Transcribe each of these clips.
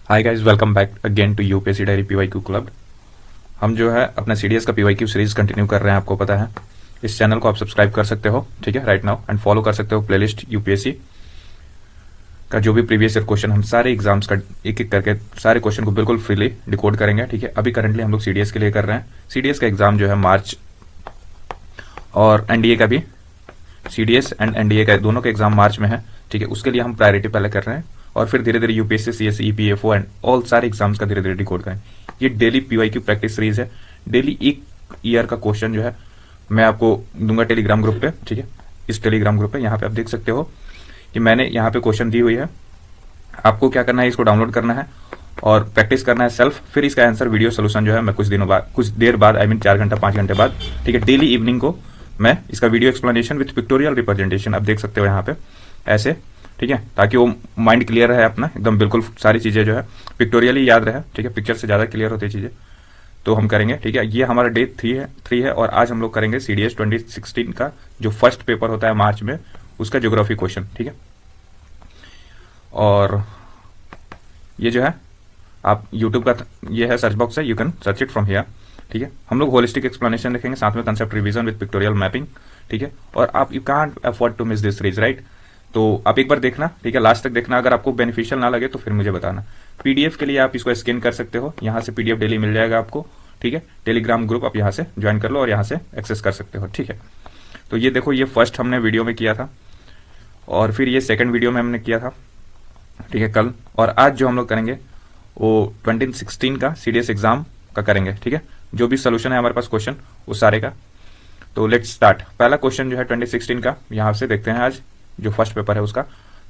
Hi guys, welcome back again to UPSC diary PYQ club. हम जो है अपना सीडीएस का पीवाईक्यू सीरीज कंटिन्यू कर रहे हैं। आपको पता है इस चैनल को आप सब्सक्राइब कर सकते हो, ठीक है, राइट नाउ, एंड फॉलो कर सकते हो प्लेलिस्ट यूपीएससी का। जो भी प्रीवियस ईयर क्वेश्चन, हम सारे एग्जाम्स का एक एक करके सारे क्वेश्चन को बिल्कुल फ्रीली डिकोड करेंगे, ठीक है। अभी करंटली हम लोग सीडीएस के लिए कर रहे हैं। सीडीएस का एग्जाम जो है मार्च, और एनडीए का भी, सीडीएस एंड एनडीए का दोनों के एग्जाम मार्च में है, ठीक है। उसके लिए हम प्रायोरिटी पहले कर रहे हैं और फिर धीरे धीरे UPSC, CSE, EPFO and all सारे एग्जाम्स का धीरे धीरे डिकोड करें। ये डेली पीवाईक्यू प्रैक्टिस सीरीज है। डेली एक ईयर का क्वेश्चन जो है मैं आपको दूंगा टेलीग्राम ग्रुप पे, ठीक है। इस टेलीग्राम ग्रुप पे यहाँ पे आप देख सकते हो कि मैंने यहाँ पे क्वेश्चन दी हुई है। आपको क्या करना है, इसको डाउनलोड करना है और प्रैक्टिस करना है सेल्फ। फिर इसका आंसर वीडियो सोल्यूशन जो है मैं कुछ दिनों बाद, कुछ देर बाद, आई मीन 4 घंटा 5 घंटे बाद, ठीक है, डेली इवनिंग को मैं इसका video explanation with pictorial representation आप देख सकते हो यहाँ पे ऐसे, ठीक है, ताकि वो माइंड क्लियर रहे अपना एकदम, बिल्कुल सारी चीजें जो है पिक्टोरियली याद रहे, ठीक है। पिक्चर से ज्यादा क्लियर होती है चीजें, तो हम करेंगे, ठीक है। ये हमारा डे 3 है और आज हम लोग करेंगे सीडीएस 2016 का जो फर्स्ट पेपर होता है मार्च में, उसका ज्योग्राफी क्वेश्चन, ठीक है। और ये जो है आप यूट्यूब का ये है सर्च बॉक्स है, you can search it from here, ठीक है। हम लोग होलिस्टिक एक्सप्लेनेशन लिखेंगे, साथ में concept revision with pictorial mapping, ठीक है। और आप you can't afford to miss this series, right. तो आप एक बार देखना, ठीक है, लास्ट तक देखना। अगर आपको बेनिफिशियल ना लगे तो फिर मुझे बताना। पीडीएफ के लिए आप इसको स्कैन कर सकते हो, यहाँ से पीडीएफ डेली मिल जाएगा आपको, ठीक है। टेलीग्राम ग्रुप आप यहाँ से ज्वाइन कर लो और यहाँ से एक्सेस कर सकते हो, ठीक है। तो ये देखो, ये फर्स्ट हमने वीडियो में किया था और फिर ये सेकंड वीडियो में हमने किया था, ठीक है, कल। और आज जो हम लोग करेंगे वो 2016 का सीडीएस एग्जाम का करेंगे, ठीक है। जो भी सोल्यूशन है हमारे पास क्वेश्चन उस सारे का। तो लेट्स स्टार्ट। पहला क्वेश्चन जो है 2016 का, यहां से देखते हैं आज जो फर्स्ट पेपर है उसका।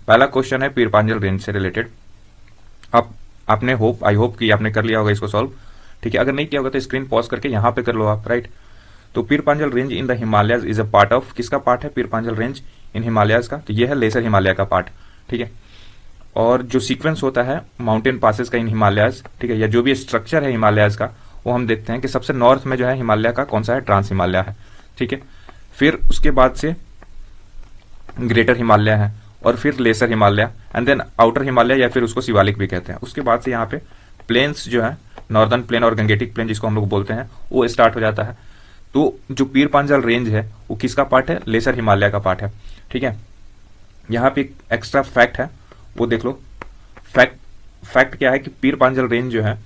पहला क्वेश्चन है पीरपांजल रेंज से रिलेटेड। आपने आई होप कि आपने कर लिया होगा इसको सॉल्व, ठीक है। अगर नहीं किया होगा तो स्क्रीन पॉज करके यहां पे कर लो आप, राइट। तो पीरपांजल range in the Himalayas is a part of, किसका पार्ट है पीरपांजल रेंज इन हिमालयज का? तो ये है लेसर हिमालय का पार्ट, ठीक है। और जो सीक्वेंस होता है माउंटेन पासेस का इन हिमालयज, ठीक है, या जो भी स्ट्रक्चर है हिमालयज का, वो हम देखते हैं कि सबसे नॉर्थ में जो है हिमालय का कौन सा है, ट्रांस हिमालय है, ठीक है। फिर उसके बाद से ग्रेटर हिमालय है और फिर lesser Himalaya and then outer Himalaya, या फिर उसको शिवालिक भी कहते हैं। उसके बाद से यहाँ पे प्लेन्स जो है, नॉर्दर्न प्लेन और गंगेटिक प्लेन जिसको हम लोग बोलते हैं, वो स्टार्ट हो जाता है। तो जो पीरपांजल रेंज है वो किसका पार्ट है? लेसर हिमालय का पार्ट है, ठीक है। यहाँ पे एक एक्स्ट्रा फैक्ट है, वो देख लो। फैक्ट क्या है कि पीरपांजल रेंज जो है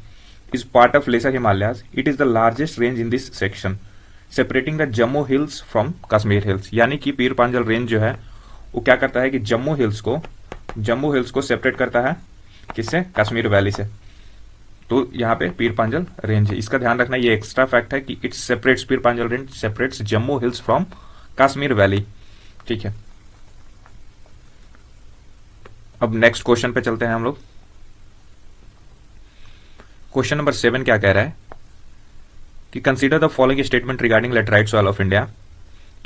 is part of lesser Himalayas. It is the largest range in this section separating the Jammu hills from Kashmir hills. यानी कि पीरपांजल रेंज जो है वो क्या करता है कि जम्मू हिल्स को सेपरेट करता है, किससे? कश्मीर वैली से। तो यहाँ पे पीरपांजल रेंज है, इसका ध्यान रखना। ये एक्स्ट्रा फैक्ट है कि it separates, पीरपांजल range separates Jammu hills from Kashmir valley, ठीक है। अब नेक्स्ट क्वेश्चन पे चलते हैं हम लोग। क्वेश्चन नंबर 7 क्या कह रहा है कि consider the following statement regarding laterite soil of India,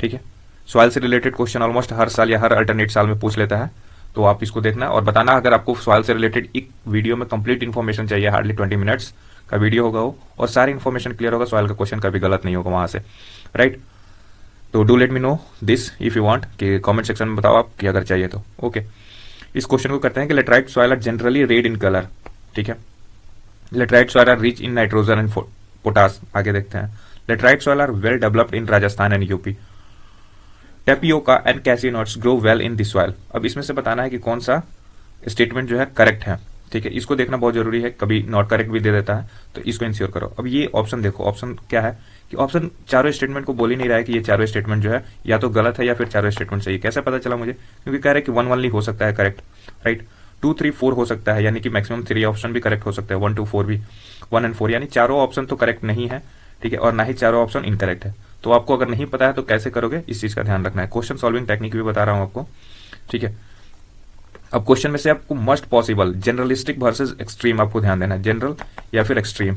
ठीक है। सॉइल से रिलेटेड क्वेश्चन ऑलमोस्ट हर साल या हर अल्टरनेट साल में पूछ लेता है, तो आप इसको देखना और बताना। अगर आपको सॉइल से रिलेटेड एक वीडियो में कंप्लीट इन्फॉर्मेशन चाहिए, हार्डली 20 मिनट्स का वीडियो होगा वो, और सारी इन्फॉर्मेशन क्लियर होगा, सॉइल का क्वेश्चन कभी गलत नहीं होगा वहां से, राइट। तो do let me know this if you want, कि कमेंट सेक्शन में बताओ आप कि अगर चाहिए तो, ओके। इस क्वेश्चन को करते हैं कि laterite soil are generally red in colour, ठीक है। Laterite soil are rich in nitrogen and potash. आगे देखते हैं। Laterite soil are well developed in Rajasthan and UP. Tapioca and cashew nuts grow well in this soil. अब इसमें से बताना है कि कौन सा स्टेटमेंट जो है करेक्ट है, ठीक है। इसको देखना बहुत जरूरी है, कभी नॉट करेक्ट भी दे देता है, तो इसको इंश्योर करो। अब ये ऑप्शन देखो, ऑप्शन क्या है कि ऑप्शन चारों स्टेटमेंट को बोल ही नहीं रहा है कि ये चारों स्टेटमेंट जो है या तो गलत है या फिर चारों स्टेटमेंट सही। कैसे पता चला मुझे? क्योंकि कह रहे हैं कि 1 ओनली हो सकता है करेक्ट, राइट। 2, 3, 4 हो सकता है, यानी कि मैक्सिमम 3 ऑप्शन भी करेक्ट हो सकता है, 1, 2, 4 भी, 1 एंड 4, यानी चारों ऑप्शन तो करेक्ट नहीं है, ठीक है, और ना ही चारों ऑप्शन इनकरेक्ट है। तो आपको अगर नहीं पता है तो कैसे करोगे, इस चीज का ध्यान रखना है। क्वेश्चन सॉल्विंग टेक्निक भी बता रहा हूं आपको, ठीक है। अब क्वेश्चन में से आपको मस्ट पॉसिबल जनरलिस्टिक वर्सेस एक्सट्रीम आपको ध्यान देना है, जनरल या फिर एक्सट्रीम,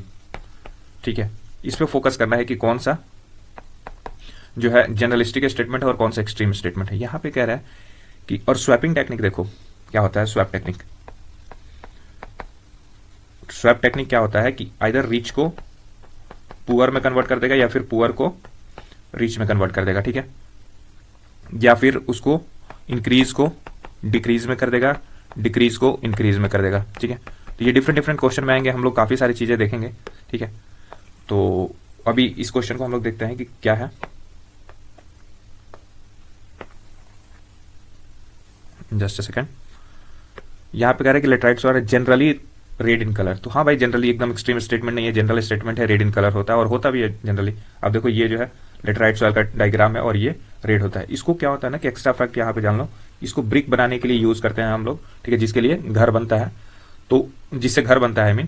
ठीक है। इस पे फोकस करना है कि कौन सा जो है जनरलिस्टिक स्टेटमेंट है और कौन सा एक्सट्रीम स्टेटमेंट है। यहां पे कह रहा है कि, और स्वैपिंग टेक्निक देखो क्या होता है। स्वैप टेक्निक क्या होता है कि आइदर रिच को पुअर में कन्वर्ट कर देगा या फिर पुअर को रिच में कन्वर्ट कर देगा, ठीक है, या फिर उसको इंक्रीज को डिक्रीज में कर देगा, डिक्रीज को इंक्रीज में कर देगा, ठीक है। तो ये डिफरेंट डिफरेंट क्वेश्चन में आएंगे, हम लोग काफ़ी सारी चीज़ें देखेंगे, ठीक है। तो अभी इस क्वेश्चन को हम लोग देखते हैं कि क्या है। Just a second. यहाँ पे कह रहा है कि laterites are generally red in colour. तो हाँ भाई, जनरली एकदम एक्सट्रीम स्टेटमेंट नहीं है, जनरल स्टेटमेंट है, रेड इन कलर होता है और होता भी है जनरली। अब देखो ये जो है लेटराइट सॉइल का डायग्राम है और ये रेड होता है। इसको क्या होता है ना कि एक्स्ट्रा फैक्ट यहाँ पे जान लो, इसको ब्रिक बनाने के लिए यूज करते हैं हम लोग, ठीक है, जिसके लिए घर बनता है, तो जिससे घर बनता है आई मीन।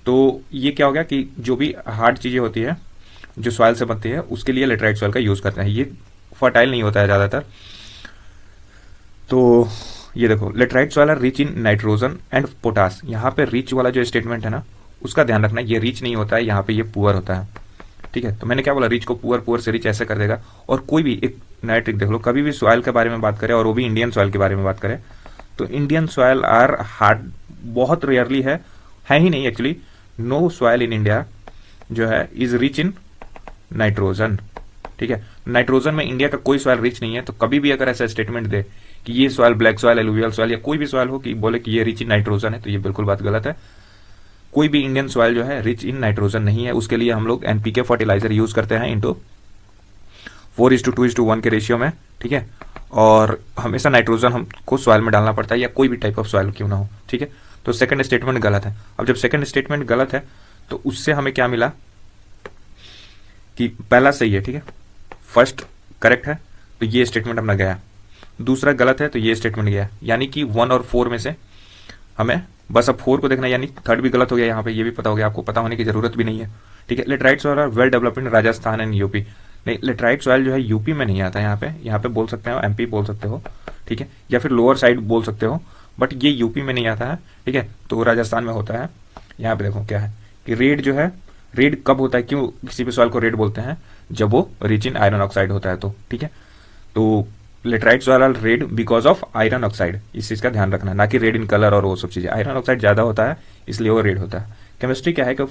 तो ये क्या हो गया कि जो भी हार्ड चीजें होती है जो सॉइल से बनती है उसके लिए लेटराइट सॉइल का यूज करते हैं। ये फर्टाइल नहीं होता है ज्यादातर। तो ये देखो, laterite soil are rich in nitrogen and potash. यहाँ पे रिच वाला जो स्टेटमेंट है ना उसका ध्यान रखना, ये रिच नहीं होता है, यहाँ पे ये पुअर होता है, ठीक है। तो मैंने क्या बोला, रिच को पुअर, पुअर से रिच ऐसे कर देगा। और कोई भी एक नया ट्रिक देख लो, कभी भी सॉइल के बारे में बात करें और वो भी इंडियन सॉइल के बारे में बात करें, तो इंडियन सॉइल आर हार्ड, बहुत रेयरली है ही नहीं actually. No soil in India जो है इज रिच इन नाइट्रोजन, ठीक है। नाइट्रोजन में इंडिया का कोई सॉइल रिच नहीं है। तो कभी भी अगर ऐसा स्टेटमेंट दे कि ये soil black soil, alluvial soil या कोई भी सॉइल हो कि बोले कि ये रिच इन नाइट्रोजन है, तो ये बिल्कुल बात गलत है। कोई भी इंडियन सॉइल जो है रिच इन नाइट्रोजन नहीं है। उसके लिए हम लोग एनपीके फर्टिलाइजर यूज करते हैं इंटू 4:2:1 के रेशियो में, ठीक है। और हमेशा नाइट्रोजन हमको सॉइल में डालना पड़ता है, या कोई भी टाइप ऑफ सॉइल क्यों ना हो, ठीक है। तो सेकंड स्टेटमेंट गलत है। अब जब सेकंड स्टेटमेंट गलत है तो उससे हमें क्या मिला कि पहला सही है, ठीक है, फर्स्ट करेक्ट है, तो ये स्टेटमेंट अपना गया। दूसरा गलत है तो ये स्टेटमेंट गया। यानी कि 1 और 4 में से हमें बस अब 4 को देखना, यानी थर्ड भी गलत हो गया। यहाँ पे ये भी पता हो गया, आपको पता होने की जरूरत भी नहीं है, ठीक है। Laterite soil are well developed in Rajasthan and UP. नहीं, लेटराइट सॉइल जो है यूपी में नहीं आता। यहाँ पे बोल सकते हो एमपी बोल सकते हो, ठीक है, या फिर लोअर साइड बोल सकते हो, बट ये यूपी में नहीं आता है, ठीक है। तो राजस्थान में होता है। यहाँ पे देखो क्या है कि रेड जो है, रेड कब होता है, क्यों किसी भी सॉइल को रेड बोलते हैं, जब वो रिच इन आयरन ऑक्साइड होता है, तो ठीक है। तो laterite soil are red because of iron oxide, इस चीज का ध्यान रखना, ना कि रेड इन कलर और वो सब चीजें। आयरन ऑक्साइड ज्यादा होता है इसलिए वो रेड होता है। केमिस्ट्री क्या है कि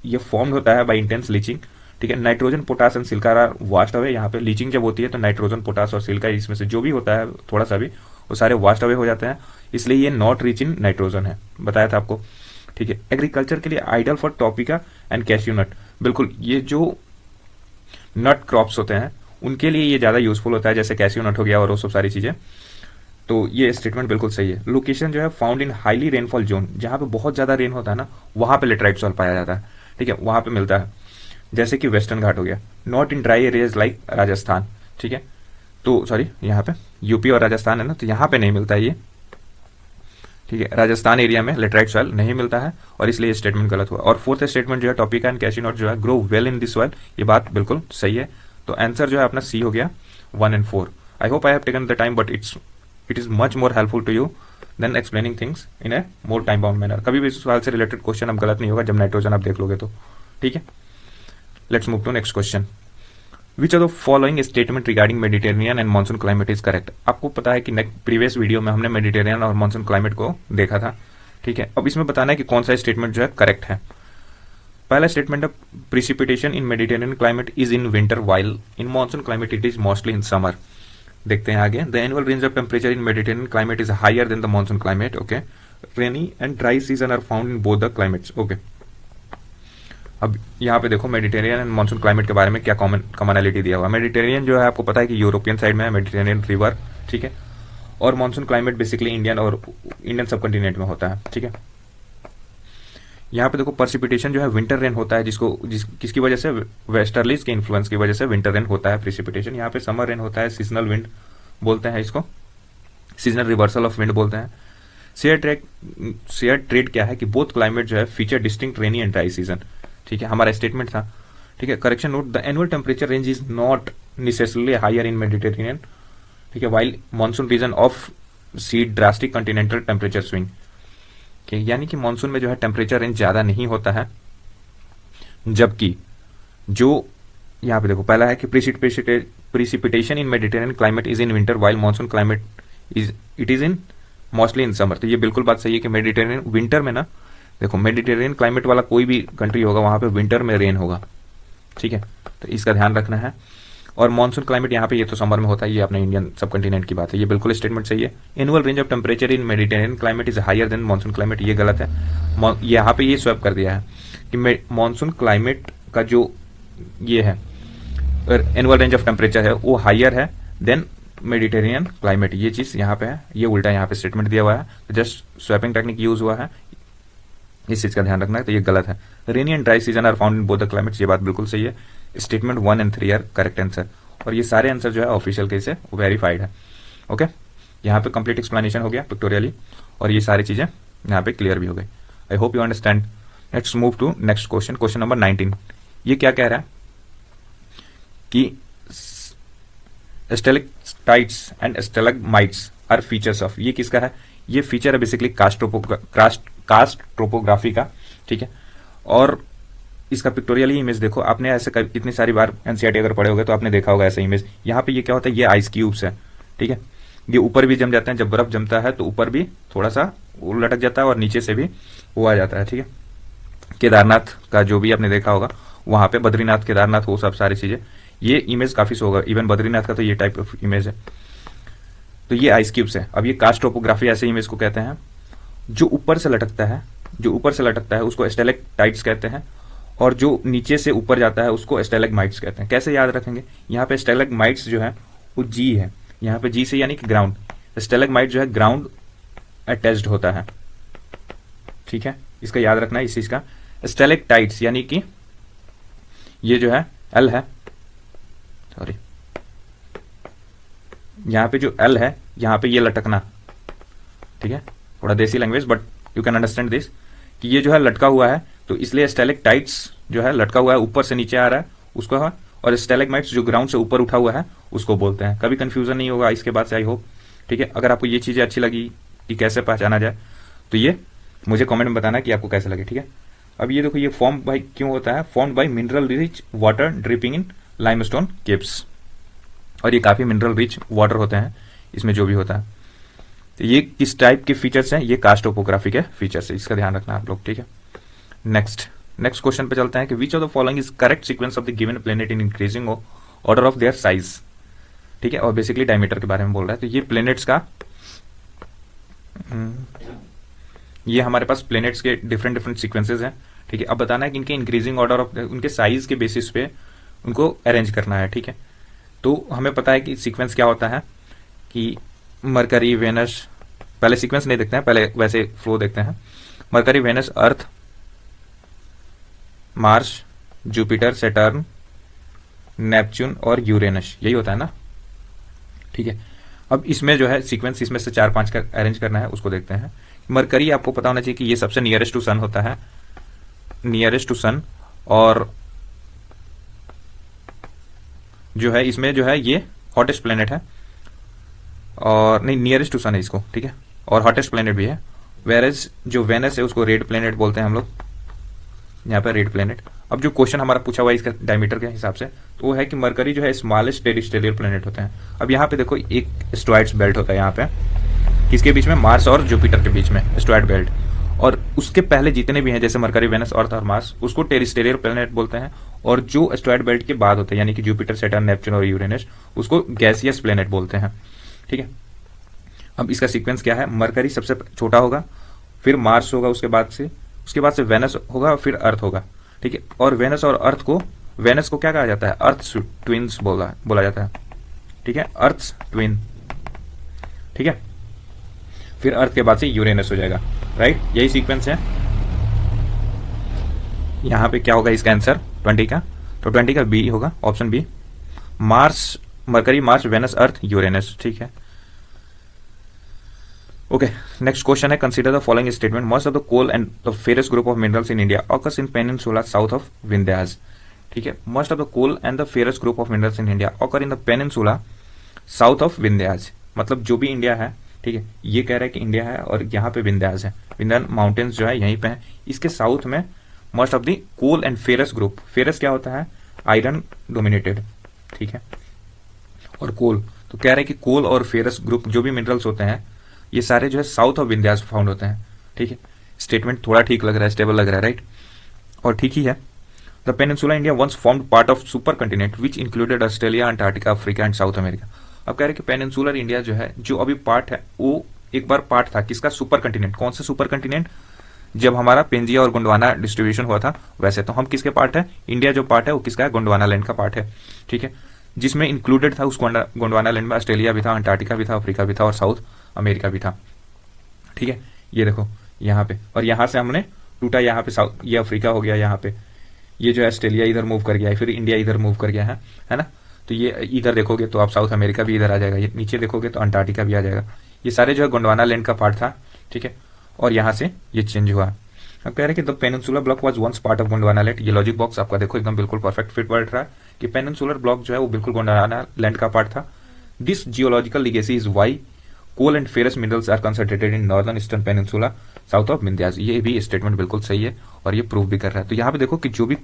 ये फॉर्म्ड होता है बाय इंटेंस लीचिंग, ठीक है। Nitrogen, potash and silica are washed away. यहाँ पे लीचिंग जब होती है तो नाइट्रोजन, पोटास और सिलिका इसमें से जो भी होता है थोड़ा सा भी, वो सारे वास्ट अवे हो जाते हैं, इसलिए ये नॉट रिच इन नाइट्रोजन है, बताया था आपको, ठीक है। एग्रीकल्चर के लिए ideal for tapioca and cashew nut. बिल्कुल, ये जो नट क्रॉप्स होते हैं उनके लिए ये ज्यादा यूजफुल होता है, जैसे कैश्यू नट हो गया और वो सब सारी चीजें। तो ये स्टेटमेंट बिल्कुल सही है। लोकेशन जो है found in highly rainfall zone, जहां पे बहुत ज्यादा रेन होता है ना, वहां पे लेटराइट सॉइल पाया जाता है, ठीक है, वहां पे मिलता है, जैसे कि वेस्टर्न घाट हो गया। Not in dry areas like Rajasthan, ठीक है। तो सॉरी, यहाँ पे यूपी और राजस्थान है ना, तो यहाँ पे नहीं मिलता है ये, ठीक है। राजस्थान एरिया में लेटराइट सॉइल नहीं मिलता है और इसलिए ये स्टेटमेंट गलत हुआ। और फोर्थ स्टेटमेंट जो है टॉपिका एंड कैश्यू नट जो है grow well in this soil, ये बात बिल्कुल सही है। तो आंसर जो है अपना सी हो गया 1 and 4। I hope I have taken the time, but it is much more helpful to you than explaining things in a more time bound manner. कभी भी इस सवाल से रिलेटेड क्वेश्चन अब गलत नहीं होगा जब नाइट्रोजन आप देख लोगे तो, ठीक है। Let's move to next question. Which of the following statement regarding Mediterranean and monsoon climate is correct. आपको पता है कि प्रीवियस वीडियो में हमने मेडिटेरियन और मानसून क्लाइमेट को देखा था, ठीक है। अब इसमें बताना है कि कौन सा स्टेटमेंट जो है करेक्ट है। पहला स्टेटमेंट है precipitation in Mediterranean climate is in winter while in monsoon climate it is mostly in summer. देखते हैं आगे। The annual range of temperature in Mediterranean climate is higher than the monsoon climate, okay. Rainy and dry season are found in both the climates, okay. अब यहाँ पे देखो Mediterranean and monsoon climate के बारे में क्या कॉमनैलिटी दिया हुआ है। मेडिटेरियन जो है आपको पता है कि यूरोपियन साइड में है, मेडिटेरियन रिवर, ठीक है। और मानसून क्लाइमेट बेसिकली इंडियन और इंडियन सब कॉन्टिनेंट में होता है, ठीक है। यहाँ पे देखो प्रेसिपिटेशन जो है विंटर रेन होता है, किसकी वजह से, वेस्टर्लीज के इन्फ्लुएंस की वजह से विंटर रेन होता है प्रेसिपिटेशन। यहाँ पे समर रेन होता है, सीजनल विंड बोलते हैं इसको, सीजनल रिवर्सल ऑफ विंड बोलते हैं। शेयर ट्रेड क्या है कि बोथ क्लाइमेट जो है feature distinct rainy and dry season, ठीक है, हमारा स्टेटमेंट था, ठीक है। Correction note, the annual temperature range is not necessarily higher in Mediterranean, ठीक है, while monsoon region of see drastic continental temperature swing, यानी कि मानसून में जो है टेम्परेचर रेंज ज्यादा नहीं होता है, जबकि जो यहाँ पे देखो पहला है कि precipitation in Mediterranean climate is in winter while monsoon climate it is in mostly in summer. तो ये बिल्कुल बात सही है कि मेडिटेरियन विंटर में ना, देखो मेडिटेरियन क्लाइमेट वाला कोई भी कंट्री होगा वहां पे विंटर में रेन होगा, ठीक है, तो इसका ध्यान रखना है। और मॉनसून क्लाइमेट यहाँ पे ये तो समर में होता है, ये अपने इंडियन सब कंटिनेंट की बात है, ये बिल्कुल स्टेटमेंट सही है। Annual range of temperature in Mediterranean climate is higher than monsoon climate, ये गलत है। यहाँ पे ये स्वैप कर दिया है कि मॉनसून क्लाइमेट का जो ये है एनुअल रेंज ऑफ टेम्परेचर है वो हायर है देन मेडिटेरियन क्लाइमेट, ये चीज यहाँ पे है, ये उल्टा यहाँ पे स्टेटमेंट दिया हुआ है, तो जस्ट स्वैपिंग टेक्निक यूज हुआ है, इस चीज का ध्यान रखना है, तो ये गलत है। Rainy and dry season are found in both the climates, ये बात बिल्कुल सही है। Statement 1 and 3 are correct answer, और ये सारे आंसर जो है ऑफिशियल के से वेरीफाइड है। ओके, यहाँ पे कंप्लीट एक्सप्लेनेशन हो गया पिक्टोरियली, और ये सारी चीजें यहाँ पे क्लियर भी हो गई। I hope you understand. Let's move to next question, question number 19। ये क्या कह रहा है कि stalactites and stalagmites are features of, ये किसका है? ये फीचर है बेसिकली कास्ट ट्रोपोग्राफी का, ठीक है। और इसका पिक्टोरियल इमेज देखो, आपने ऐसे कितनी सारी बार एनसीईआरटी अगर पढ़े होगे तो आपने देखा होगा ऐसा इमेज। यहाँ पे ये क्या होता है, ये आइस क्यूब्स है, ठीक है। ये ऊपर भी जम जाते हैं, जब बर्फ जमता है तो ऊपर भी थोड़ा सा लटक जाता है और नीचे से भी वो आ जाता है, ठीक है। केदारनाथ का जो भी आपने देखा होगा वहां पे, बद्रीनाथ केदारनाथ वो सब सारी चीजें, ये इमेज काफी सो होगा। इवन बद्रीनाथ का तो ये टाइप ऑफ इमेज है। तो ये आइस क्यूब्स है। अब ये कास्ट टोपोग्राफी ऐसे इमेज को कहते हैं जो ऊपर से लटकता है, जो ऊपर से लटकता है उसको स्टेलेक्टाइट्स कहते हैं, और जो नीचे से ऊपर जाता है उसको स्टेलेग्माइट्स कहते हैं। कैसे याद रखेंगे? यहाँ पे स्टेलेग्माइट्स जो है वो जी है, यहाँ पे जी से यानी कि ग्राउंड, स्टेलेग्माइट जो है ग्राउंड अटैच्ड होता है, ठीक है। इसका याद रखना है इस चीज का। स्टेलेक्टाइट्स यानी कि ये जो है एल है, सॉरी, यहाँ पे जो एल है यहाँ पे ये लटकना, ठीक है। थोड़ा देसी language but you can understand this, कि ये जो है लटका हुआ है, तो इसलिए स्टेलेक्टाइट्स जो है लटका हुआ है, ऊपर से नीचे आ रहा है उसको है, और स्टेलेग्माइट्स जो ग्राउंड से ऊपर उठा हुआ है उसको बोलते हैं। कभी कंफ्यूजन नहीं होगा इसके बाद से, आई होप, ठीक है। अगर आपको ये चीजें अच्छी लगी कि कैसे पहचाना जाए तो ये मुझे कमेंट में बताना कि आपको कैसे लगे, ठीक है। अब ये देखो, ये फॉर्म बाय क्यों होता है? Form by mineral rich water dripping in limestone caves, और ये काफी मिनरल रिच वाटर होते हैं इसमें जो भी होता है। तो ये किस टाइप के फीचर्स हैं? ये कास्ट टोपोग्राफी के फीचर्स है, इसका ध्यान रखना आप लोग, ठीक है। नेक्स्ट क्वेश्चन पे चलते हैं कि which of the following is correct sequence of the given planet in increasing order of their size, ठीक है। और बेसिकली डायमीटर के बारे में बोल रहा है। तो ये प्लेनेट्स का, ये हमारे पास प्लेनेट्स के डिफरेंट सीक्वेंसेस हैं, ठीक है। अब बताना है कि इनके इंक्रीजिंग ऑर्डर ऑफ, उनके साइज के बेसिस पे उनको अरेंज करना है, ठीक है। तो हमें पता है कि सीक्वेंस क्या होता है, कि मरकरी, वेनस, पहले सीक्वेंस नहीं देखते हैं, पहले वैसे फ्लो देखते हैं। मरकरी, वेनस, अर्थ, मार्स, जुपिटर, सैटर्न, नेपच्यून और यूरेनस, यही होता है ना, ठीक है। अब इसमें जो है सीक्वेंस, इसमें से 4-5 का अरेंज करना है, उसको देखते हैं। मरकरी आपको पता होना चाहिए कि ये सबसे नियरेस्ट टू सन होता है, नियरेस्ट टू सन, और जो है इसमें जो है ये हॉटेस्ट प्लेनेट है, और नहीं, नियरेस्ट टू सन है इसको, ठीक है, और हॉटेस्ट प्लेनेट भी है। वेरेज जो वेनस है उसको रेड प्लेनेट बोलते हैं हम लोग, यहाँ पे रेड प्लेनेट। अब जो क्वेश्चन हमारा पूछा हुआ है इसका डायमीटर के हिसाब से, तो वो है कि मरकरी जो है स्मॉलेस्ट टेरेस्ट्रियल प्लेनेट होते हैं। अब यहाँ पे देखो एक एस्टेरॉइड्स बेल्ट होता है यहाँ पे, किसके बीच में? मार्स और जुपिटर के बीच में एस्टेरॉइड बेल्ट, और उसके पहले जितने भी हैं जैसे मरकरी, वेनस, अर्थ और मार्स, उसको टेरेस्ट्रियल प्लेनेट बोलते हैं। और जो एस्टेरॉइड बेल्ट के बाद होते हैं यानी कि जुपिटर, सैटर्न, नेपच्यून और यूरेनस, उसको गैसियस प्लेनेट बोलते हैं, ठीक है। अब इसका सीक्वेंस क्या है? मरकरी सबसे छोटा होगा, फिर मार्स होगा उसके बाद से वेनस होगा, फिर अर्थ होगा, ठीक है। और वेनस और अर्थ को, वेनस को क्या कहा जाता है? अर्थ ट्विन्स बोला जाता है, ठीक है, अर्थ ट्विन, ठीक है। फिर अर्थ के बाद से यूरेनस हो जाएगा, राइट, यही सीक्वेंस है। यहां पे क्या होगा इसका आंसर 20 का, तो 20 का बी होगा, option B, Mars, Mercury, Mars, Venus, Earth, Uranus, ठीक है। ओके, नेक्स्ट क्वेश्चन है, consider the following statement, most of the coal and the ferrous group of minerals in India occurs in peninsula south of Vindhyas, ठीक है। Most of the coal and the ferrous group of minerals in India occur in the peninsula south of Vindhyas, मतलब जो भी India है, ठीक है, ये कह रहा है कि इंडिया है और यहाँ पे विंध्याज है, विंध्यान माउंटेन्स जो है यहीं पे है, इसके साउथ में most of the coal and ferrous group, ferrous क्या होता है? आयरन डोमिनेटेड, ठीक है, और कोल, तो कह रहे हैं कि कोल और फेरस ग्रुप जो भी मिनरल्स होते हैं ये सारे जो है साउथ ऑफ विंध्याज फाउंड होते हैं, ठीक है। स्टेटमेंट थोड़ा ठीक लग रहा है, स्टेबल लग रहा है, राइट, और ठीक ही है। The peninsula India once formed part of super continent which included Australia, Antarctica, Africa and South America. अब कह रहे कि पेनिनसुलर इंडिया जो है, जो अभी पार्ट है, वो एक बार पार्ट था किसका? Super continent. कौन सा सुपर कंटिनेंट? जब हमारा पेंजिया और गोंडवाना डिस्ट्रीब्यूशन हुआ था वैसे। तो हम किसके पार्ट है? इंडिया जो पार्ट है वो किसका है? गोंडवाना लैंड का पार्ट है, ठीक है, जिसमें इंक्लूडेड था उस गोंडवाना लैंड में ऑस्ट्रेलिया भी था, अंटार्कटिका भी था, अफ्रीका भी था और साउथ अमेरिका भी था, ठीक है। ये देखो यहाँ पे, और यहाँ से हमने टूटा, यहाँ पे साउथ, ये अफ्रीका हो गया, यहाँ पे ये जो है ऑस्ट्रेलिया इधर मूव कर गया है, फिर इंडिया इधर मूव कर गया है ना। तो ये इधर देखोगे तो आप साउथ अमेरिका भी इधर आ जाएगा, ये नीचे देखोगे तो अंटार्कटिका भी आ जाएगा। ये सारे जो है गोंडवाना लैंड का पार्ट था, ठीक है, और यहाँ से ये चेंज हुआ। अब कह रहे हैं कि the peninsular block was once part of Gondwana land. ये लॉजिक बॉक्स आपका देखो एकदम बिल्कुल परफेक्ट फिट बैठ रहा है कि पेनिनसुलर ब्लॉक जो है वो बिल्कुल गोंडवाना लैंड का पार्ट था। This geological legacy is why coal and ferrous minerals are concentrated in northern eastern peninsula south of Vindhyas. ये भी स्टेटमेंट बिल्कुल सही है और ये प्रूव भी कर रहा है। तो यहाँ पे देखो कि जो भी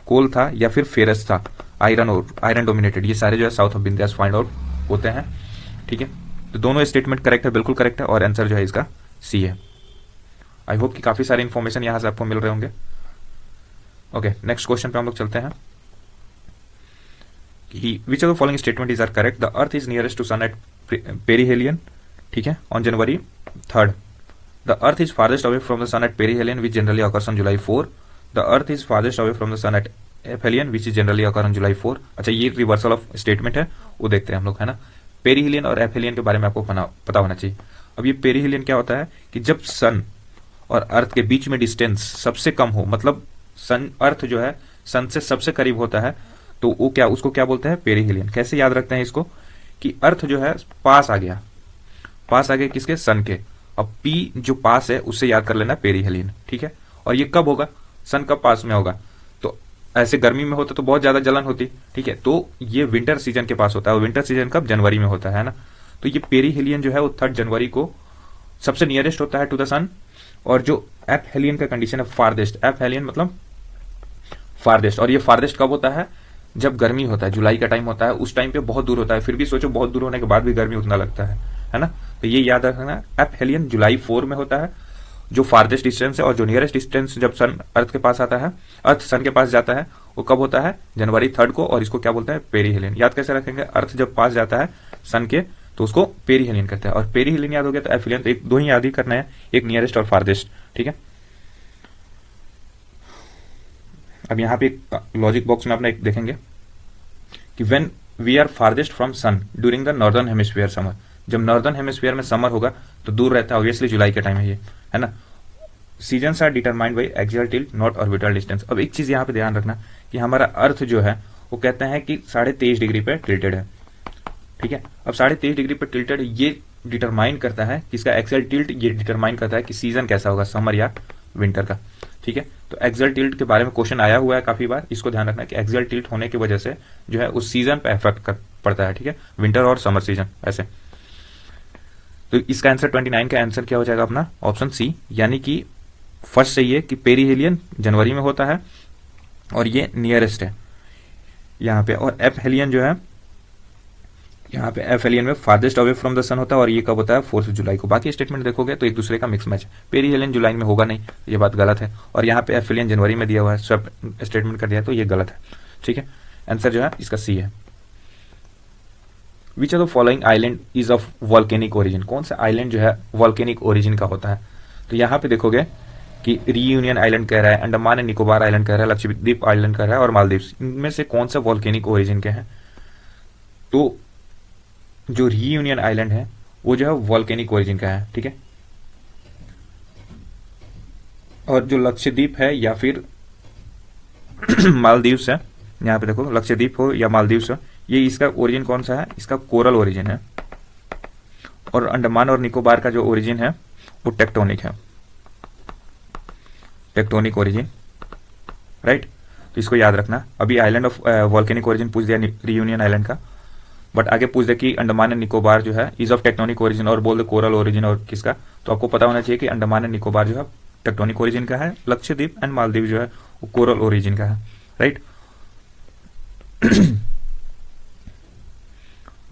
कोल था या फिर फेरस था, आयरन और आयरन डोमिनेटेड, ये सारे जो है south of Vindhyas find out होते हैं, ठीक है। तो दोनों स्टेटमेंट करेक्ट है, बिल्कुल करेक्ट है, और आंसर जो है इसका सी है। आई होप कि काफी सारे इन्फॉर्मेशन यहां से आपको मिल रहे होंगे। ओके, नेक्स्ट क्वेश्चन पे हम लोग चलते हैं कि which of the following statement is are correct? The earth is nearest to sun at perihelion, ठीक है, on January 3rd। The earth is farthest away from the sun at perihelion which generally occurs on July 4। The earth is farthest away from the sun at aphelion which is generally occur on July 4। अच्छा, ये reversal of statement है, वो देखते हैं हम लोग, है ना। पेरिहेलियन और एफेलियन के बारे में आपको पता होना चाहिए। अब ये पेरिहेलियन क्या होता है कि जब सन और अर्थ के बीच में डिस्टेंस सबसे कम हो, मतलब सन, अर्थ जो है सन से सबसे करीब होता है, तो वो क्या, उसको क्या बोलते हैं? पेरिहेलियन। कैसे याद रखते हैं इसको कि अर्थ जो है पास आ गया किसके? सन के। अब पी जो पास है उससे याद कर लेना पेरिहेलियन, ठीक है। और ये कब होगा? सन कब पास में होगा? तो ऐसे गर्मी में होता तो बहुत ज्यादा जलन होती, ठीक है, तो ये विंटर सीजन के पास होता है, और विंटर सीजन कब? जनवरी में होता है ना। तो ये पेरिहेलियन जो है वो 3 जनवरी को सबसे नियरेस्ट होता है टू द सन। और जो एपहेलियन का कंडीशन है फारदेस्ट, एपहेलियन मतलब फारदेस्ट, और ये फारदेस्ट कब होता है? जब गर्मी होता है, जुलाई का टाइम होता है, उस टाइम पे बहुत दूर होता है। फिर भी सोचो, बहुत दूर होने के बाद भी गर्मी उतना लगता है ना। तो ये याद रखना, एपहेलियन July 4 में होता है, जो फारदेस्ट डिस्टेंस है, और जो नियरेस्ट डिस्टेंस जब सन अर्थ के पास आता है, अर्थ सन के पास जाता है, वो कब होता है? January 3rd को, और इसको क्या बोलते हैं? पेरिहेलियन। याद कैसे रखेंगे? अर्थ जब पास जाता है सन के तो उसको पेरिहेलियन कहते हैं, और पेरिहेलियन याद हो गया तो एफिलियन, तो एक दो ही याद ही करना है, एक नियरेस्ट और फारदेस्ट, ठीक है। अब यहाँ पे एक लॉजिक बॉक्स में अपना एक देखेंगे कि when we are farthest from sun during the northern hemisphere summer. जब नॉर्दर्न हेमिस्फीयर में समर होगा तो दूर रहता है, ऑब्वियसली जुलाई का टाइम है ये, है ना। Seasons are determined by axial tilt not orbital distance. अब एक चीज यहाँ पे ध्यान रखना कि हमारा अर्थ जो है वो कहते हैं कि 23.5 डिग्री पे टिल्टेड है, ठीक है। अब 23.5 डिग्री पे टिल्टेड, ये डिटरमाइन करता है किसका? Axial tilt. ये डिटरमाइन करता है कि सीजन कैसा होगा, समर या विंटर का, ठीक है। तो एक्सियल टिल्ट के बारे में क्वेश्चन आया हुआ है काफी बार, इसको ध्यान रखना कि एक्सियल टिल्ट होने की वजह से जो है उस सीजन पे इफेक्ट पड़ता है, ठीक है, विंटर और समर सीजन ऐसे। तो इसका आंसर 29 का आंसर क्या हो जाएगा अपना? ऑप्शन सी, यानी कि फर्स्ट सही है कि पेरिहेलियन जनवरी में होता है और ये नियरेस्ट है यहाँ पे, और एपहेलियन जो है यहाँ पे एफएलियन में फारदेस्ट अवे फ्रॉम द सन होता है, और ये कब होता है? 4 जुलाई को। बाकी स्टेटमेंट देखोगे तो एक दूसरे का मिक्स मैच है। पेरिहेलियन जुलाई में होगा नहीं, ये बात गलत है, और यहाँ पे एफएलियन जनवरी में दिया हुआ है, सब स्टेटमेंट कर दिया है, तो ये गलत है, ठीक है। आंसर जो है इसका सी है। विच of the following island is of volcanic origin? कौन सा आइलैंड जो है वॉल्केनिक ओरिजिन का होता है? तो यहाँ पे देखोगे कि रीयूनियन आइलैंड कह रहा है, अंडमान एंड निकोबार आइलैंड कह रहा है, लक्षद्वीप आइलैंड कह रहा है, और मालदीव्स। इनमें से कौन सा वॉल्केनिक ओरिजिन के हैं? तो जो रीयूनियन आइलैंड है वो जो है वॉल्केनिक ओरिजिन का है, ठीक है। और जो लक्षद्वीप है या फिर मालदीव्स है, यहाँ पे देखो लक्षद्वीप हो या मालदीव्स हो, ये इसका ओरिजिन कौन सा है? इसका कोरल ओरिजिन है। और अंडमान और निकोबार का जो ओरिजिन है वो टेक्टोनिक है, टेक्टोनिक ओरिजिन, राइट। तो इसको याद रखना। अभी आइलैंड ऑफ वॉल्केनिक ओरिजिन पूछ दिया रीयूनियन आइलैंड का, बट आगे पूछ दे कि अंडमान एंड निकोबार जो है इज ऑफ टेक्टोनिक ओरिजिन, और बोल दे कोरल ओरिजिन और किसका, तो आपको पता होना चाहिए कि अंडमान एंड निकोबार जो है टेक्टोनिक ओरिजिन का है, लक्षद्वीप एंड मालदीव जो है वो कोरल ओरिजिन का है, right.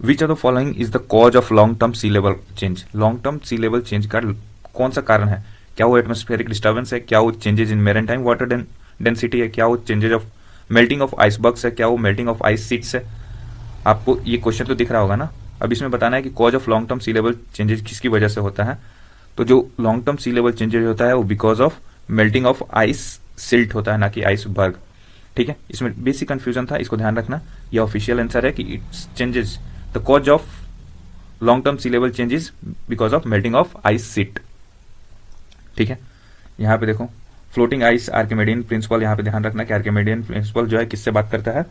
Which of the following is the cause of long term sea level change? Long term sea level change का कौन सा कारण है? क्या वो एटमोस्फेरिक डिस्टर्बेंस है? क्या वो changes in maritime water density है, क्या वो changes of melting of icebergs है, क्या वो मेल्टिंग ऑफ आइस शीट्स है। आपको ये क्वेश्चन तो दिख रहा होगा ना। अब इसमें बताना है कि cause of long term sea level changes किसकी वजह से होता है। तो जो long term sea level changes होता है वो because of melting of ice sheet होता है, ना कि आइसबर्ग। ठीक है, इसमें बेसिक कंफ्यूजन था, इसको ध्यान रखना। ये ऑफिशियल आंसर है कि it's changes the cause of long term sea level changes because of melting of ice sheet. ठीक है, यहां पे देखो फ्लोटिंग आइस आर्किमिडियन प्रिंसिपल, यहां पे ध्यान रखना कि आर्किमिडियन प्रिंसिपल जो है किससे बात करता है,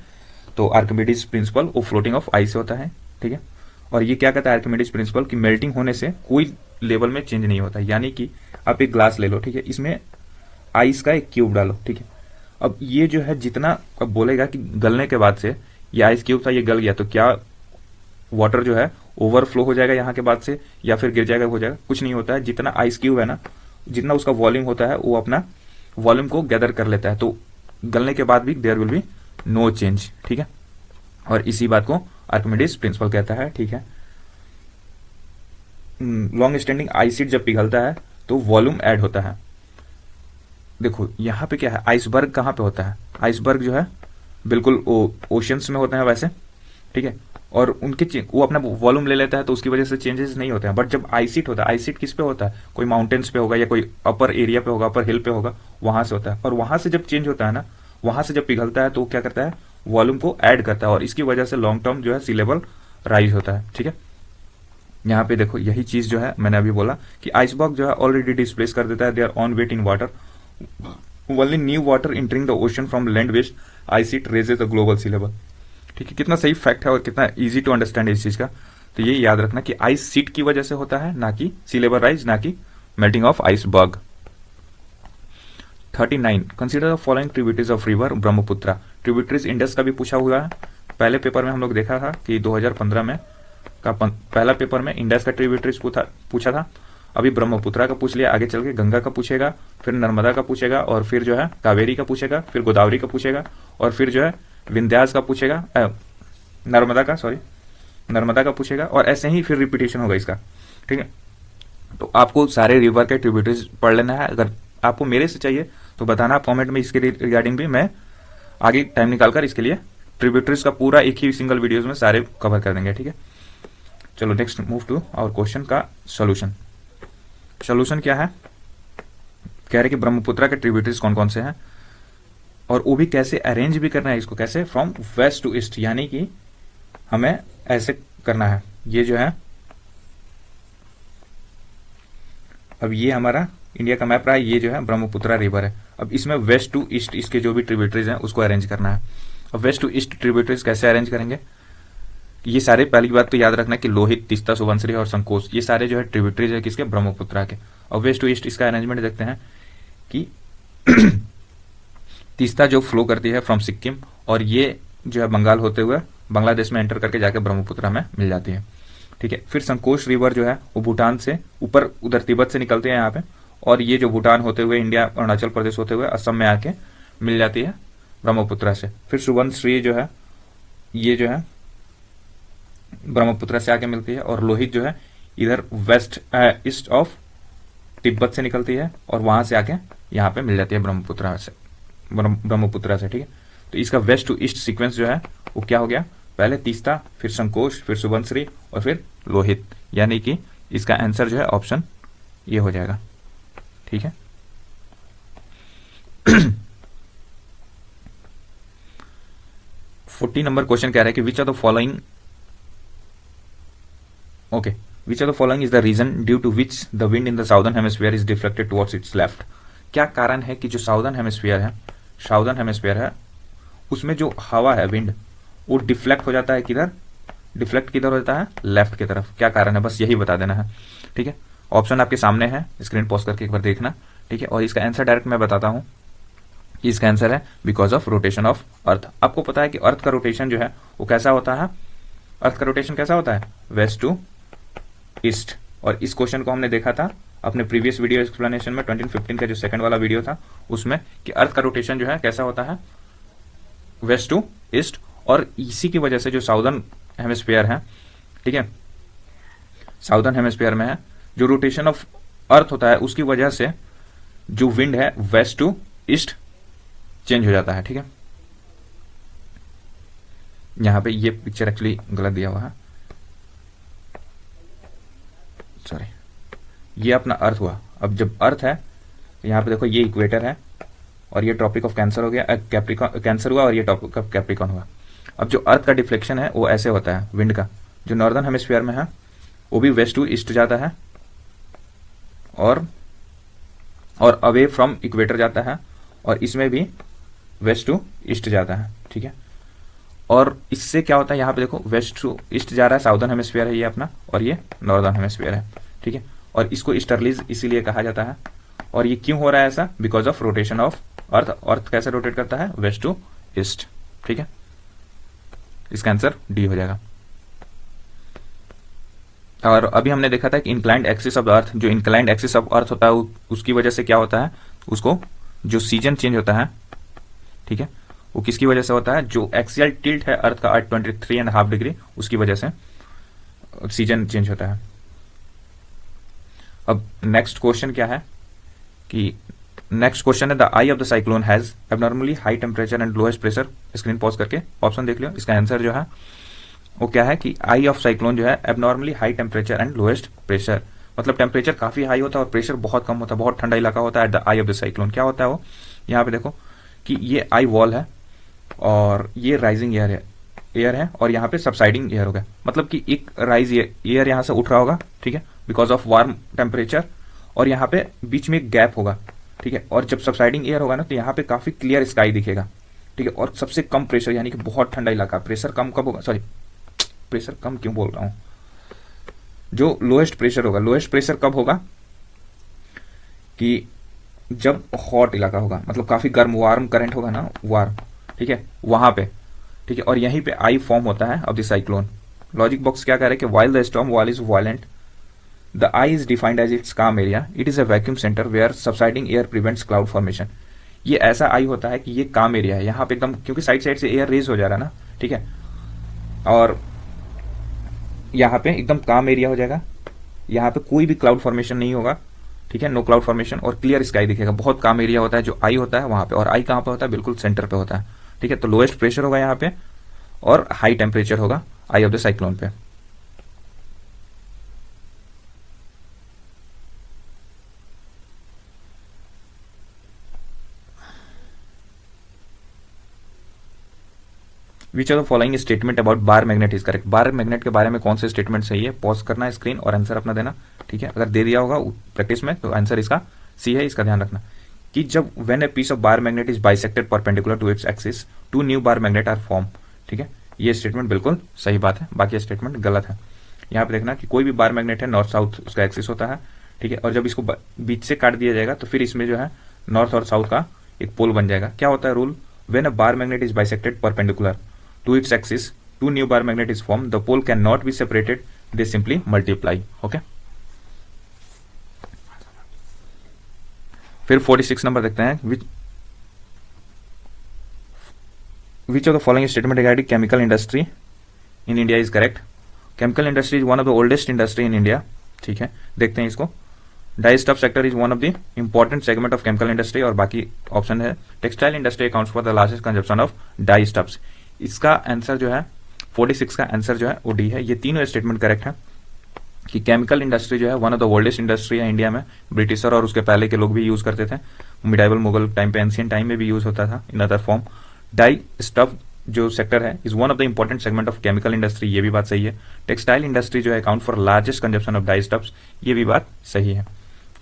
तो आर्किमिडीज प्रिंसिपल वो फ्लोटिंग ऑफ आइस होता है। ठीक है, और ये क्या कहता है आर्किमिडीज प्रिंसिपल की मेल्टिंग होने से कोई लेवल में चेंज नहीं होता। यानी कि आप एक ग्लास ले लो, ठीक है, इसमें आइस का एक क्यूब डालो, ठीक है, अब ये जो है जितना अब बोलेगा कि गलने के बाद से ये आइस क्यूब था ये गल गया, तो क्या वाटर जो है ओवरफ्लो हो जाएगा यहाँ के बाद से या फिर गिर जाएगा, हो जाएगा? कुछ नहीं होता है। जितना आइस क्यूब है ना, जितना उसका वॉल्यूम होता है वो अपना वॉल्यूम को गैदर कर लेता है, तो गलने के बाद भी there will be no change. ठीक है, और इसी बात को आर्किमिडीज प्रिंसिपल कहता है। ठीक है, लॉन्ग स्टैंडिंग आइसिड जब पिघलता है तो वॉल्यूम ऐड होता है। देखो यहां पे क्या है, आइसबर्ग कहां पे होता है, आइसबर्ग जो है बिल्कुल ओशियंस में होते हैं वैसे। ठीक है, और उनके वो अपना वॉल्यूम ले लेता है तो उसकी वजह से चेंजेस नहीं होते हैं। बट जब आइसिट होता है, आइसिट किस पे होता है, कोई माउंटेन्स पे होगा या कोई अपर एरिया पे होगा, अपर हिल पे होगा, वहां से होता है। और वहां से जब चेंज होता है ना, वहां से जब पिघलता है तो क्या करता है, वॉल्यूम को ऐड करता है और इसकी वजह से लॉन्ग टर्म जो है सी लेवल राइज होता है। ठीक है, यहाँ पे देखो यही चीज जो है मैंने अभी बोला कि आइसबर्ग जो है ऑलरेडी डिस्प्लेस कर देता है their own weight in water, only new water entering the ocean from land based ice it raises the global sea level. ठीक है, कितना सही फैक्ट है और कितना इजी टू अंडरस्टैंड इस चीज का। तो ये याद रखना कि आइस सीट की वजह से होता है, ना कि सी लेवल राइज, ना कि melting of iceberg. 39 consider the following tributaries of river Brahmaputra. Tributaries Indus का भी पूछा हुआ है, पहले पेपर में हम लोग देखा था कि 2015 में का पहला पेपर में इंडस का ट्रिब्यूटरीज पूछा था। अभी ब्रह्मपुत्र का पूछ लिया, आगे चल के गंगा का पूछेगा, फिर नर्मदा का पूछेगा, और फिर जो है कावेरी का पूछेगा, फिर गोदावरी का पूछेगा, और फिर जो है विंध्यास का पूछेगा, नर्मदा का पूछेगा, और ऐसे ही फिर रिपीटेशन होगा इसका। ठीक है, तो आपको सारे रिवर के ट्रिब्यूटरीज पढ़ लेना है। अगर आपको मेरे से चाहिए तो बताना कमेंट में, इसके रिगार्डिंग भी मैं आगे टाइम निकालकर इसके लिए ट्रिब्यूटरीज का पूरा एक ही सिंगल वीडियोज में सारे कवर कर देंगे। ठीक है, चलो next move to our question का सोल्यूशन। सोल्यूशन क्या है, कह रहे कि ब्रह्मपुत्र के ट्रिब्यूटरीज कौन कौन से हैं और वो भी कैसे अरेंज भी करना है इसको, कैसे फ्रॉम वेस्ट टू ईस्ट, यानी कि हमें ऐसे करना है। ये जो है अब ये हमारा इंडिया का मैप रहा है, ये जो है ब्रह्मपुत्र रिवर है। अब इसमें वेस्ट टू ईस्ट इसके जो भी ट्रिब्यूटरीज हैं उसको अरेंज करना है। अब वेस्ट टू ईस्ट ट्रिब्यूटरीज कैसे अरेंज करेंगे, ये सारे पहली बात तो याद रखना कि लोहित, तीस्ता, सुबनसिरी और संकोच ये सारे जो है ट्रिब्यूटरीज है किसके, ब्रह्मपुत्र के। और वेस्ट टू ईस्ट इसका अरेंजमेंट देखते हैं कि तीस्ता जो फ्लो करती है फ्रॉम सिक्किम और ये जो है बंगाल होते हुए बांग्लादेश में एंटर करके जाके ब्रह्मपुत्र में मिल जाती है। ठीक है, फिर संकोच रिवर जो है वो भूटान से ऊपर उधर तिब्बत से निकलते हैं यहाँ पे, और ये जो भूटान होते हुए इंडिया अरुणाचल प्रदेश होते हुए असम में आके मिल जाती है ब्रह्मपुत्र से। फिर सुबनसिरी जो है ये जो है ब्रह्मपुत्र से आके मिलती है, और लोहित जो है इधर वेस्ट ईस्ट ऑफ तिब्बत से निकलती है और वहां से आके यहाँ पे मिल जाती है ब्रह्मपुत्र से। ठीक है, तो इसका वेस्ट टू ईस्ट सीक्वेंस जो है वो क्या हो गया, पहले तीस्ता, फिर संकोच, फिर सुबनसिरी और फिर लोहित, यानी कि इसका आंसर जो है ऑप्शन ये हो जाएगा। ठीक है, 40 नंबर क्वेश्चन कह रहा है कि which of the following which of the following is the reason due to which the wind in the southern hemisphere is deflected towards its left। क्या कारण है कि जो साउदर्न हेमिस्फीयर है उसमें जो हवा है, विंड, वो डिफ्लेक्ट हो जाता है किधर, डिफ्लेक्ट किधर होता है, लेफ्ट की तरफ। क्या कारण है, बस यही बता देना है। ठीक है, ऑप्शन आपके सामने है, स्क्रीन पॉज करके एक बार देखना। ठीक है, और इसका आंसर डायरेक्ट मैं बताता हूं कि इसका आंसर है बिकॉज ऑफ रोटेशन ऑफ अर्थ। आपको पता है कि अर्थ का रोटेशन जो है वो कैसा होता है, अर्थ का रोटेशन कैसा होता है, वेस्ट टू ईस्ट। और इस क्वेश्चन को हमने देखा था अपने प्रीवियस वीडियो एक्सप्लेनेशन में 2015 का जो सेकंड वाला वीडियो था उसमें, कि अर्थ का रोटेशन जो है कैसा होता है, वेस्ट टू ईस्ट। और इसी की वजह से जो साउदर्न हेमिस्फीयर है, ठीक है, साउदर्न हेमिस्फीयर में है जो रोटेशन ऑफ अर्थ होता है, उसकी वजह से जो विंड है वेस्ट टू ईस्ट चेंज हो जाता है। ठीक है, यहाँ पे ये पिक्चर एक्चुअली गलत दिया हुआ है, सॉरी, ये अपना अर्थ हुआ। अब जब अर्थ है तो यहाँ पे देखो ये इक्वेटर है और ये ट्रॉपिक ऑफ कैंसर हो गया, कैप्रिकॉन कैंसर हुआ और ये ट्रॉपिक ऑफ कैप्रिकॉन हुआ। अब जो अर्थ का डिफ्लेक्शन है वो ऐसे होता है विंड का, जो नॉर्दर्न हेमिस्फीयर में है वो भी वेस्ट टू ईस्ट जाता है और अवे फ्रॉम इक्वेटर जाता है, और इसमें भी वेस्ट टू ईस्ट जाता है। ठीक है, और इससे क्या होता है, यहाँ पे देखो वेस्ट टू ईस्ट जा रहा है, साउदर्न हेमिस्फीयर है ये अपना, और ये नॉर्दर्न हेमिस्फीयर है। ठीक है, और इसको ईस्टर्लीज इसीलिए कहा जाता है। और ये क्यों हो रहा है ऐसा, because of rotation of earth. Earth कैसे रोटेट करता है, वेस्ट टू ईस्ट। ठीक है, इसका आंसर डी हो जाएगा। और अभी हमने देखा था कि इंक्लाइंड एक्सिस ऑफ अर्थ, जो इंक्लाइंड एक्सिस ऑफ अर्थ होता है उसकी वजह से क्या होता है, उसको जो सीजन चेंज होता है, ठीक है, वो किसकी वजह से होता है, जो एक्सियल टिल्ट है अर्थ का 23.5 डिग्री, उसकी वजह से सीजन चेंज होता है। अब नेक्स्ट क्वेश्चन क्या है कि नेक्स्ट क्वेश्चन है the I of the cyclone has abnormally high temperature and lowest pressure. Screen pause करके ऑप्शन देख लियो। इसका आंसर जो है वो क्या है कि आई ऑफ साइक्लोन जो है abnormally high temperature and lowest pressure, मतलब टेम्परेचर काफी हाई होता है और प्रेशर बहुत कम होता है, बहुत ठंडा इलाका होता है at the I of the cyclone. क्या होता है वो, यहाँ पे देखो कि ये आई वॉल है और ये राइजिंग एयर है और यहाँ पे सबसाइडिंग एयर होगा, मतलब कि एक राइज एयर यहाँ से उठ रहा होगा, ठीक है, बिकॉज ऑफ वार्म टेम्परेचर, और यहाँ पे बीच में एक गैप होगा। ठीक है, और जब सबसाइडिंग एयर होगा ना तो यहाँ पे काफी क्लियर स्काई दिखेगा। ठीक है, और सबसे कम प्रेशर, यानी कि बहुत ठंडा इलाका। प्रेशर कम कब होगा, सॉरी प्रेशर कम क्यों बोल रहा हूं, जो लोएस्ट प्रेशर होगा, लोएस्ट प्रेशर कब होगा कि जब हॉट इलाका होगा, मतलब काफी गर्म वार्म करंट होगा ना, वार्म, ठीक है, वहां पे। ठीक है, और यहीं पे आई फॉर्म होता है of the cyclone. Logic box क्या कह रहा है कि while the storm wall is violent the eye is defined as its calm area, it is a vacuum center where subsiding air prevents cloud formation. ये ऐसा आई होता है कि ये काम एरिया है, यहाँ पे एकदम, क्योंकि साइड साइड से एयर रेज हो जा रहा है ना, ठीक है, और यहाँ पे एकदम काम एरिया हो जाएगा, यहाँ पे कोई भी क्लाउड फॉर्मेशन नहीं होगा। ठीक है, नो क्लाउड फॉर्मेशन, और क्लियर स्काई दिखेगा। बहुत काम एरिया होता है जो आई होता है वहां पे, और आई कहां पे होता है, बिल्कुल सेंटर पे होता है। ठीक है, तो लोएस्ट प्रेशर होगा यहाँ पे और हाई टेम्परेचर होगा आई ऑफ द साइक्लोन पे। विच of the following statement about bar magnet is correct. Bar magnet के बारे में कौन से स्टेटमेंट सही है, पॉज करना है स्क्रीन और आंसर अपना देना। ठीक है, अगर दे दिया होगा प्रैक्टिस में तो आंसर इसका सी है, इसका ध्यान रखना कि जब when a piece of bar magnet is bisected perpendicular to its axis two new bar magnet are form. ठीक है, ये स्टेटमेंट बिल्कुल सही बात है, बाकी स्टेटमेंट गलत है। यहाँ पे देखना कि कोई भी बार मैग्नेट है, नॉर्थ साउथ उसका एक्सिस होता है। ठीक है, और जब इसको बीच से काट दिया जाएगा तो फिर इसमें जो है नॉर्थ और साउथ का एक पोल बन जाएगा। क्या होता है rule, when a bar magnet is bisected perpendicular to its axis, two new bar magnet is formed, the pole cannot be separated, they simply multiply. Okay, फिर 46 नंबर देखते हैं, which of the following statement regarding chemical industry in India is correct? Chemical industry is one of the oldest industry in India. ठीक है, देखते हैं इसको। Dyestuff sector is one of the important segment of chemical industry, और बाकी option है textile industry accounts for the largest consumption of die stuffs. इसका आंसर जो है 46 का आंसर जो है वो डी है। ये तीनों स्टेटमेंट करेक्ट है कि केमिकल इंडस्ट्री जो है one of the oldest industry है इंडिया में। ब्रिटिशर और उसके पहले के लोग भी यूज करते थे, मिडाइवल मुगल टाइम पे, एंशियंट टाइम में भी यूज होता था in other form. Dye stuff जो सेक्टर है is one of the important segment of chemical industry, ये भी बात सही है। टेक्सटाइल इंडस्ट्री जो है account for largest consumption of die stuffs, ये भी बात सही है।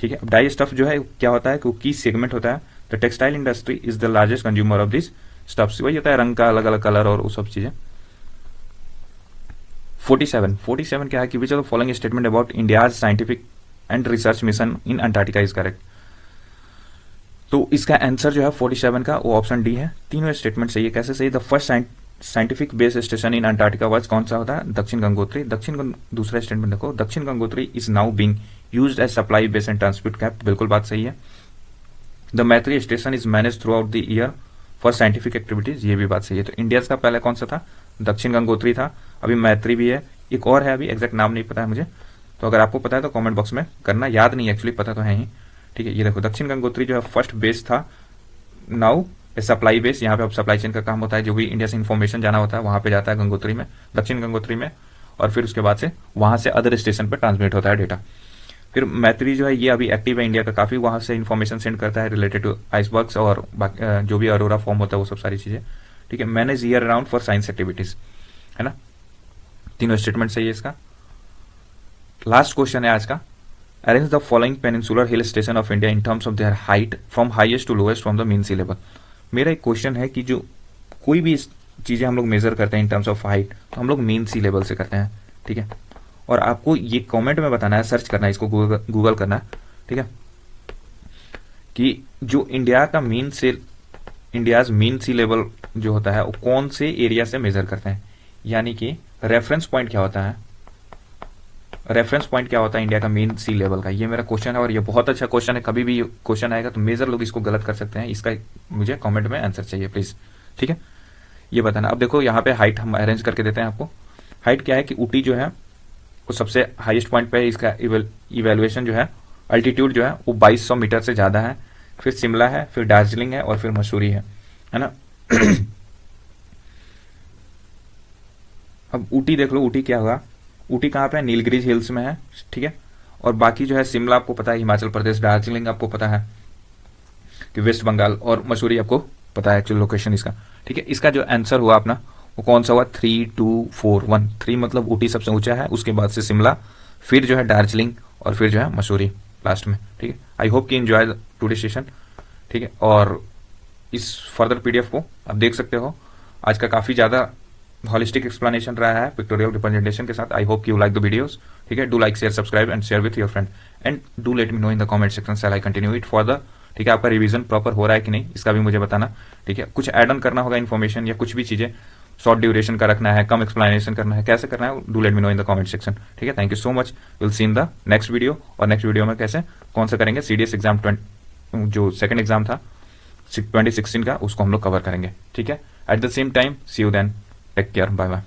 ठीक है, डाई स्टफ जो है क्या होता है कि की सेगमेंट होता है, the textile industry is the largest consumer of this stuffs, वही होता है रंग का अलग अलग कलर और वो सब चीजें। 47 क्या है कि which of the following statement about India's scientific and research mission in Antarctica is correct. तो इसका आंसर जो है 47 का वो ऑप्शन डी है। तीनों स्टेटमेंट सही है। कैसे सही, the first scientific base station in Antarctica was कौन सा होता है, दक्षिण गंगोत्री। दूसरा स्टेटमेंट देखो, Dakshin Gangotri is now being used as supply base and transport cap, बिल्कुल बात सही है। The Maitri station is manage throughout the year for scientific activities, ये भी बात सही है। तो इंडिया का पहले कौन सा था, दक्षिण गंगोत्री था, अभी मैत्री भी है, एक और है, अभी एग्जैक्ट नाम नहीं पता है मुझे, तो अगर आपको पता है तो कमेंट बॉक्स में करना, याद नहीं एक्चुअली, पता तो है ही। ठीक है, ये देखो दक्षिण गंगोत्री जो है फर्स्ट बेस था, नाउ सप्लाई बेस, यहाँ पे अब सप्लाई चेन का काम होता है, जो भी इंडिया से इन्फॉर्मेशन जाना होता है वहां पे जाता है गंगोत्री में, दक्षिण गंगोत्री में, और फिर उसके बाद से वहां से अदर स्टेशन पर ट्रांसमिट होता है डेटा। फिर मैत्री जो है ये अभी एक्टिव है इंडिया का काफी, वहां से इन्फॉर्मेशन सेंड करता है रिलेटेड टू आइसबर्ग्स और जो भी अरोरा फॉर्म होता है वो सब सारी चीजें, ठीक है। Manage year around for science activities, है ना। तीनों स्टेटमेंट सही है इसका। लास्ट क्वेश्चन है आज का, arrange the following peninsular hill station of India in terms of their height from highest to lowest from the mean sea level. मेरा एक क्वेश्चन है कि जो कोई भी चीजें हम लोग मेजर करते हैं इन टर्म्स ऑफ हाइट, तो हम लोग मीन सी लेवल से करते हैं, ठीक है। और आपको ये कमेंट में बताना है, सर्च करना है, इसको गूगल करना है, ठीक है, कि जो इंडियाज मीन सी लेवल जो होता है वो कौन से एरिया से मेजर करते हैं, यानी कि रेफरेंस पॉइंट क्या होता है, रेफरेंस पॉइंट क्या होता है इंडिया का मीन सी लेवल का। ये मेरा क्वेश्चन है और ये बहुत अच्छा क्वेश्चन है, कभी भी क्वेश्चन आएगा तो मेजर लोग इसको गलत कर सकते हैं, इसका मुझे कमेंट में आंसर चाहिए प्लीज, ठीक है, ये बताना। अब देखो यहाँ पे हाइट हम अरेंज करके देते हैं आपको। हाइट क्या है कि ऊटी जो है वो सबसे हाईएस्ट पॉइंट पे है, इसका इवेल्युएशन जो है, अल्टीट्यूड जो है वो 2200 मीटर से ज्यादा है। फिर शिमला है, फिर दार्जिलिंग है और फिर मसूरी है ना। अब ऊटी देख लो, ऊटी क्या होगा, ऊटी कहाँ पे है, नीलगिरीज हिल्स में है, ठीक है। और बाकी जो है शिमला आपको पता है हिमाचल प्रदेश, दार्जिलिंग आपको पता है कि वेस्ट बंगाल, और मसूरी आपको पता है एक्चुअल लोकेशन इसका, ठीक है। इसका जो आंसर हुआ अपना वो कौन सा हुआ, 3241। 3 मतलब ऊटी सबसे ऊंचा है, उसके बाद से शिमला, फिर जो है दार्जिलिंग और फिर जो है मसूरी लास्ट में, ठीक है। आई होप कि एंजॉय टुडे सेशन, ठीक है। और इस फर्दर पीडीएफ को आप देख सकते हो, आज का काफी ज्यादा हॉलिस्टिक एक्सप्लेनेशन रहा है पिक्टोरियल रिप्रेजेंटेशन के साथ। आई hope you like the videos, ठीक है। Do like, share, subscribe and share with your friend and do let me know in the comment section shall I continue it for the, ठीक है। आपका revision proper हो रहा है कि नहीं इसका भी मुझे बताना, ठीक है। कुछ एड ऑन करना होगा इन्फॉर्मेशन या कुछ भी चीजें, शॉर्ट ड्यूरेशन का रखना है, कम एक्सप्लेनेशन करना है, कैसे करना है, do let me know in the comment section, ठीक है। Thank you so much, will see in the next video. और नेक्स्ट वीडियो में कैसे कौन सा करेंगे, सीडीएस एग्जाम जो सेकंड एग्जाम था 2016 का, उसको हम लोग कवर करेंगे, ठीक है। At the same time see you then, take care, bye bye.